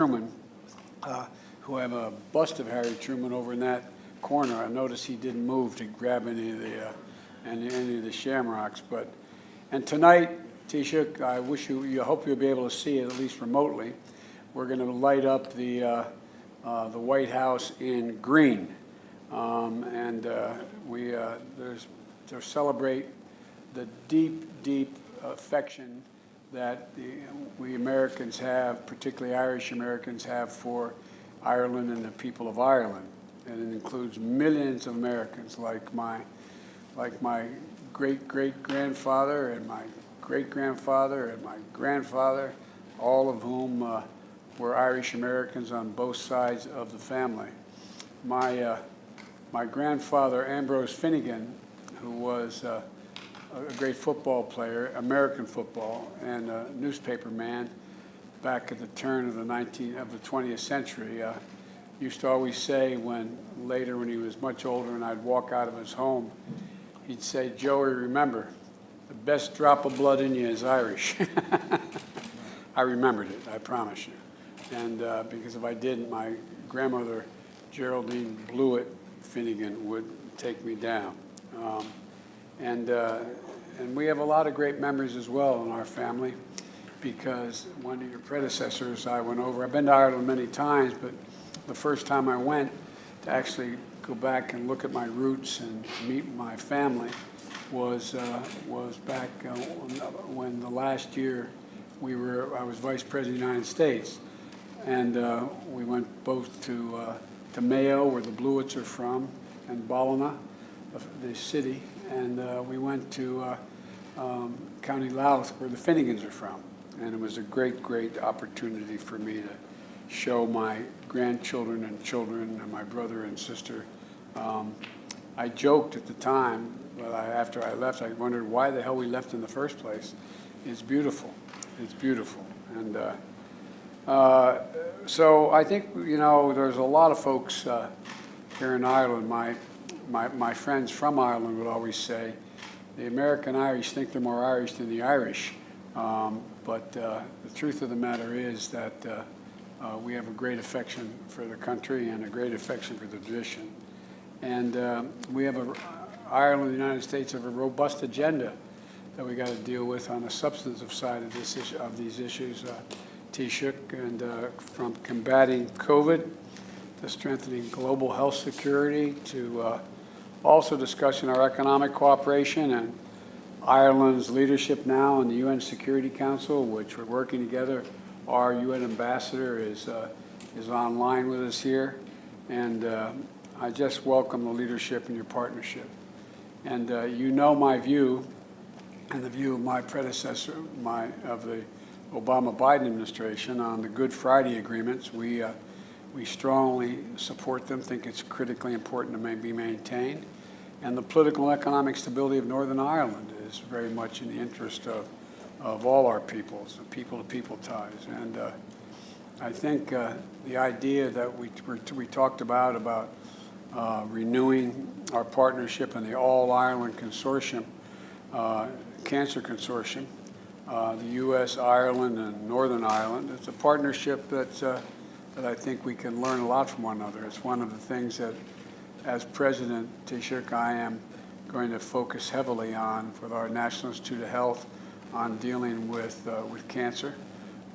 Truman, who have a bust of Harry Truman over in that corner. I noticed he didn't move to grab any of the shamrocks. And tonight, Taoiseach, I hope you'll be able to see it at least remotely. We're going to light up the White House in green, to celebrate the deep affection that we Americans have, particularly Irish Americans have, for Ireland and the people of Ireland. And it includes millions of Americans like my great-great-grandfather and my great-grandfather and my grandfather, all of whom were Irish Americans on both sides of the family. My grandfather, Ambrose Finnegan, who was a great football player, American football, and a newspaper man back at the turn of the 20th century, used to always say when he was much older and I'd walk out of his home, he'd say, "Joey, remember, the best drop of blood in you is Irish." I remembered it, I promise you. And because if I didn't, my grandmother, Geraldine Blewett Finnegan, would take me down. And we have a lot of great memories as well in our family, because one of your predecessors I went over. I've been to Ireland many times, but the first time I went to actually go back and look at my roots and meet my family was back when the last year I was Vice President of the United States, and we went both to Mayo, where the Blewetts are from, and Ballina, the city, and we went to County Louth, where the Finnegans are from. And it was a great opportunity for me to show my grandchildren and children and my brother and sister. I joked at the time, but after I left, I wondered why the hell we left in the first place. It's beautiful. It's beautiful. And so I think, there's a lot of folks here in Ireland. My friends from Ireland would always say, the American Irish think they're more Irish than the Irish. But the truth of the matter is that we have a great affection for the country and a great affection for the tradition. And we have Ireland and the United States have a robust agenda that we got to deal with on the substantive side of these issues, Taoiseach, and from combating COVID to strengthening global health security to also discussing our economic cooperation and Ireland's leadership now in the UN Security Council, which we're working together. Our UN ambassador is online with us here, and I just welcome the leadership and your partnership. And my view, and the view of my predecessor, of the Obama-Biden administration on the Good Friday agreements. We strongly support them, think it's critically important to be maintained. And the political and economic stability of Northern Ireland is very much in the interest of all our peoples, the people-to-people ties. And I think the idea that we talked about renewing our partnership in the All-Ireland Consortium, Cancer Consortium, the U.S., Ireland, and Northern Ireland. It's a partnership that I think we can learn a lot from one another. It's one of the things that, as President Taoiseach, I am going to focus heavily on with our National Institute of Health on dealing with cancer.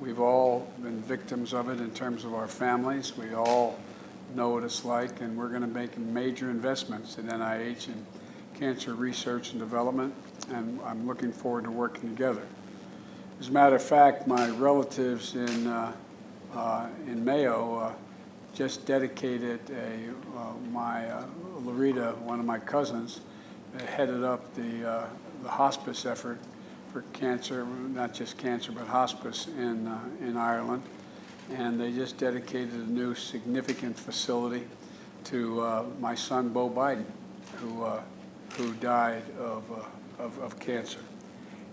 We've all been victims of it in terms of our families. We all know what it's like, and we're going to make major investments in NIH and cancer research and development, and I'm looking forward to working together. As a matter of fact, my relatives in Mayo just dedicated Loretta, one of my cousins, headed up the hospice effort for cancer, not just cancer, but hospice in Ireland. And they just dedicated a new significant facility to my son, Beau Biden, who died of cancer.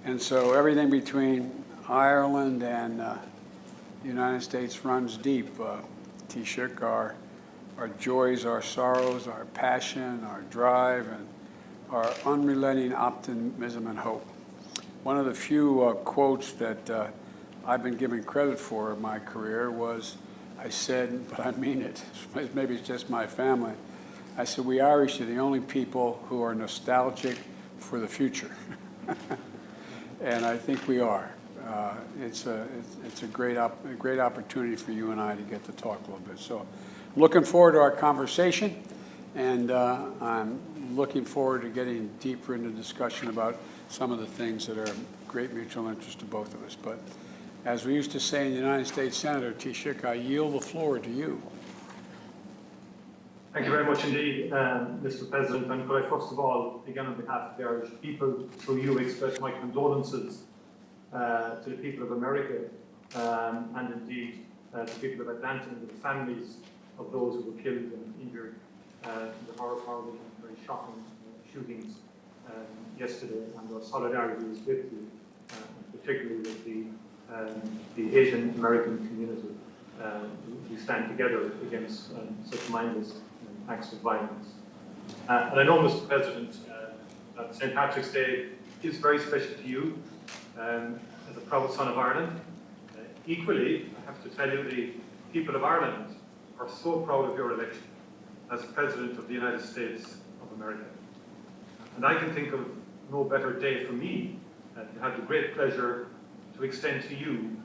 And so everything between Ireland and the United States runs deep. Taoiseach, our joys, our sorrows, our passion, our drive, and our unrelenting optimism and hope. One of the few quotes that I've been given credit for in my career was I said, but I mean it, maybe it's just my family, I said, we Irish are the only people who are nostalgic for the future. And I think we are. It's a great opportunity for you and I to get to talk a little bit. So I'm looking forward to our conversation, and I'm looking forward to getting deeper into discussion about some of the things that are of great mutual interest to both of us. But as we used to say in the United States Senator, Taoiseach, I yield the floor to you. Thank you very much indeed, Mr. President. And could I first of all, again on behalf of the Irish people, through you express my condolences to the people of America and indeed the people of Atlanta and the families of those who were killed and injured in the horrible and very shocking shootings yesterday. And our solidarity is with you, particularly with the Asian American community. We stand together against such mindless acts of violence. And I know, Mr. President, that St. Patrick's Day is very special to you as a proud son of Ireland. Equally, I have to tell you, the people of Ireland are so proud of your election as President of the United States of America. And I can think of no better day for me to have the great pleasure to extend to you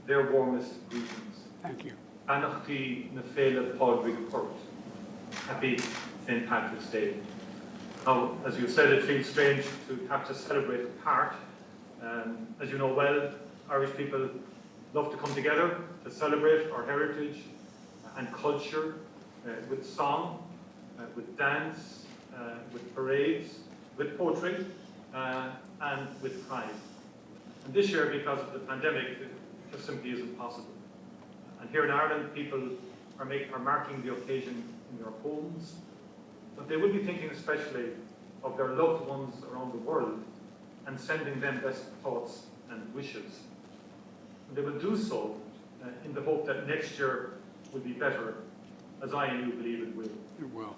their warmest greetings. Thank you. Anachti na féile Padraig Port. Happy St. Patrick's Day. Now, as you said, it feels strange to have to celebrate apart. As you know well, Irish people love to come together to celebrate our heritage and culture with song, with dance, with parades, with poetry, and with pride. And this year, because of the pandemic, it just simply isn't possible. And here in Ireland, people are marking the occasion in their homes, but they will be thinking especially of their loved ones around the world and sending them best thoughts and wishes. And they will do so in the hope that next year will be better, as I and you believe it will. It will.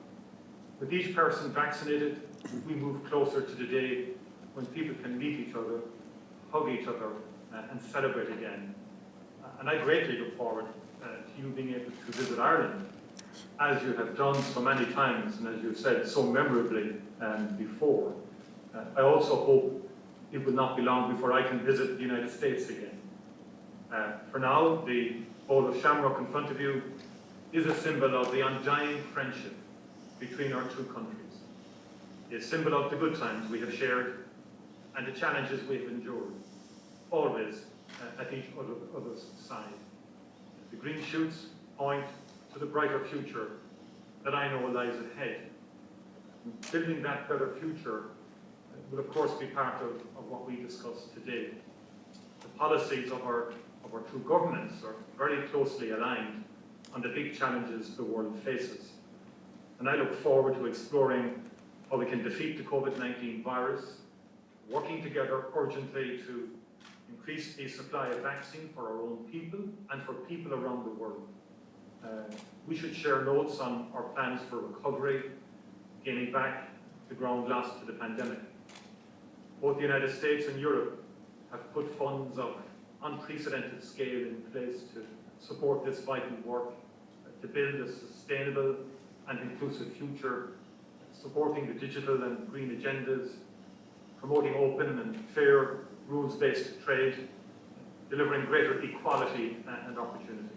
With each person vaccinated, we move closer to the day when people can meet each other, hug each other, and celebrate again. And I greatly look forward to you being able to visit Ireland, as you have done so many times, and as you said so memorably before. I also hope it will not be long before I can visit the United States again. For now, the bowl of shamrock in front of you is a symbol of the undying friendship between our two countries, a symbol of the good times we have shared and the challenges we have endured, always at each other's side. The green shoots point to the brighter future that I know lies ahead. Building that better future will of course be part of what we discuss today. The policies of our two governments are very closely aligned on the big challenges the world faces. And I look forward to exploring how we can defeat the COVID-19 virus, working together urgently to increase the supply of vaccine for our own people and for people around the world. We should share notes on our plans for recovery, gaining back the ground lost to the pandemic. Both the United States and Europe have put funds of unprecedented scale in place to support this vital work, to build a sustainable and inclusive future, supporting the digital and green agendas, promoting open and fair rules-based trade, delivering greater equality and opportunity.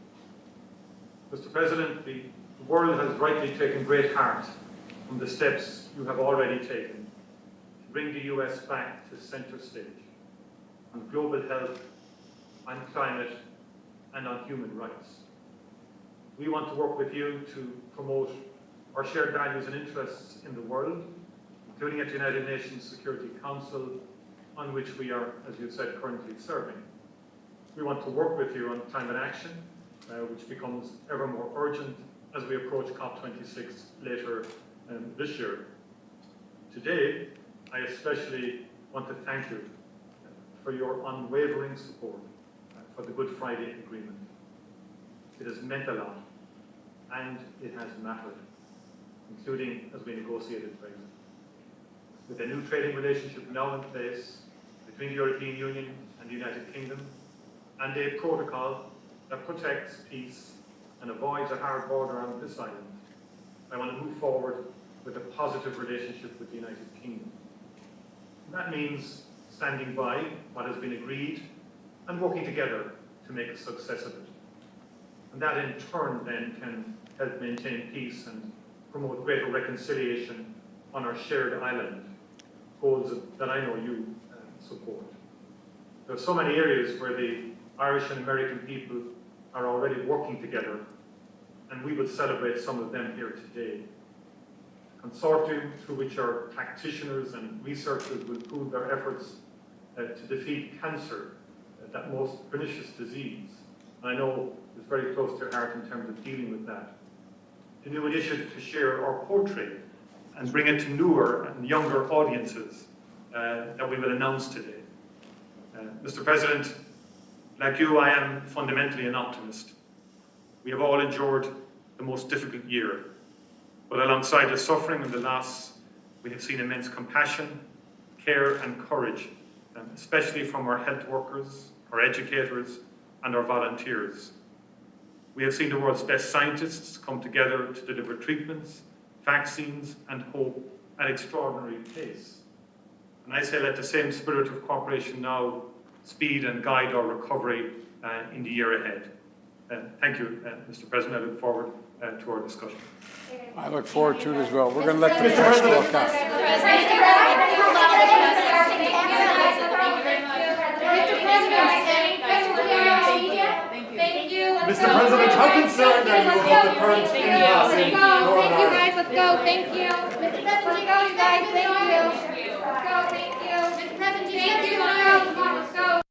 Mr. President, the world has rightly taken great heart from the steps you have already taken to bring the US back to centre stage on global health, on climate, and on human rights. We want to work with you to promote our shared values and interests in the world, including at the United Nations Security Council, on which we are, as you said, currently serving. We want to work with you on climate action, which becomes ever more urgent as we approach COP26 later this year. Today, I especially want to thank you for your unwavering support for the Good Friday Agreement. It has meant a lot, and it has mattered, including as we negotiated Brexit. With a new trading relationship now in place between the European Union and the United Kingdom, and a protocol that protects peace and avoid a hard border on this island, I want to move forward with a positive relationship with the United Kingdom. That means standing by what has been agreed and working together to make a success of it. And that in turn then can help maintain peace and promote greater reconciliation on our shared island, goals that I know you support. There are so many areas where the Irish and American people are already working together, and we will celebrate some of them here today. Consortium through which our practitioners and researchers will pool their efforts to defeat cancer, that most pernicious disease. And I know it's very close to your heart in terms of dealing with that. The new initiative to share our poetry and bring it to newer and younger audiences that we will announce today. Mr. President, like you, I am fundamentally an optimist. We have all endured the most difficult year, but alongside the suffering and the loss, we have seen immense compassion, care and courage, especially from our health workers, our educators and our volunteers. We have seen the world's best scientists come together to deliver treatments, vaccines and hope at extraordinary pace. And I say let the same spirit of cooperation now speed and guide our recovery in the year ahead. Thank you, Mr. President. I look forward to our discussion. I look forward to it as well. We're going to let the press talk out. Mr. President, how concerned are you about the current impasse in Northern Thank you, Ireland? guys. Let's go. Thank you. Mr. President, go, you guys. Thank you. Let's go. Thank you. Mr. President, thank you. Let's go.